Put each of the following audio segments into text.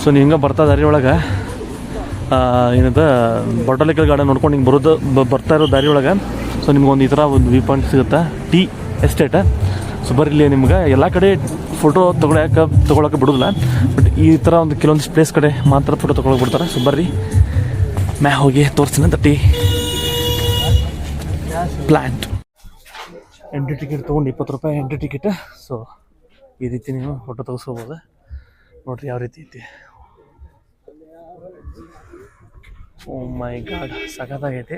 So ನೀವು ಹಿಂಗೆ ಬರ್ತಾ ದಾರಿ ಒಳಗೆ ಏನದ ಬೊಟಾನಿಕಲ್ ಗಾರ್ಡನ್ ನೋಡ್ಕೊಂಡು ಹಿಂಗೆ ಬರೋದು ಬರ್ತಾ ಇರೋ ದಾರಿ ಒಳಗೆ ಸೊ ನಿಮ್ಗೊಂದು ಈ ಥರ ಒಂದು ವ್ಯೂ ಪಾಯಿಂಟ್ ಸಿಗುತ್ತೆ ಟೀ ಎಸ್ಟೇಟ್. ಸೊ ಬರೀಲಿ ನಿಮ್ಗೆ ಎಲ್ಲ ಕಡೆ ಫೋಟೋ ತೊಗೊಳಕ್ಕೆ ಬಿಡೋದಿಲ್ಲ, ಬಟ್ ಈ ಥರ ಒಂದು ಕೆಲವೊಂದಿಷ್ಟು ಪ್ಲೇಸ್ ಕಡೆ ಮಾತ್ರ ಫೋಟೋ ತೊಗೊಳಕ್ಕೆ ಬಿಡ್ತಾರೆ. ಸೊ ಬರ್ರಿ ಹೋಗಿ ತೋರಿಸ್ತೀನಿ ಅಂತ ಟೀ ಪ್ಲ್ಯಾಂಟ್. ಎಂಟ್ರಿ ಟಿಕೆಟ್ ತೊಗೊಂಡು 20 ರೂಪಾಯಿ ಎಂಟ್ರಿ ಟಿಕೆಟ್. ಸೊ ಈ ರೀತಿ ನೀವು ಫೋಟೋ ತೆಗೆಸ್ಕೋಬೋದು. ನೋಡಿರಿ ಯಾವ ರೀತಿ ಐತಿ. ಓ ಮೈ ಗಾಡ್, ಸಖತ್ತಾಗೈತಿ.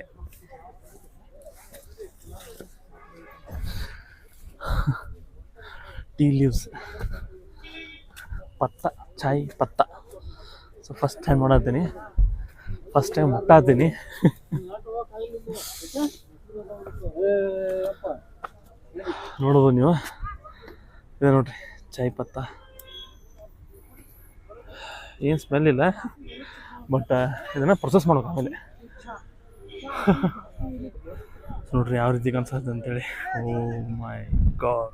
ಟೀ ಲೀವ್ಸ್, ಪತ್ತ, ಚಾಯ್ ಪತ್ತ. ಸೊ ಫಸ್ಟ್ ಟೈಮ್ ನೋಡತ್ತೀನಿ, ಫಸ್ಟ್ ಟೈಮ್ ಮುಟ್ಟಾತೀನಿ. ನೋಡ್ಬೋದು ನೀವು, ಇದೆ ನೋಡ್ರಿ ಚಾಯ್ ಪತ್ತ. ಏನು ಸ್ಮೆಲ್ ಇಲ್ಲ, ಬಟ್ ಇದನ್ನು ಪ್ರೊಸೆಸ್ ಮಾಡೋದು ಆಮೇಲೆ. ನೋಡ್ರಿ ಯಾವ ರೀತಿ ಕಾಣಿಸ್ತದೆ ಅಂತೇಳಿ. ಓ ಮೈ ಗಾಡ್.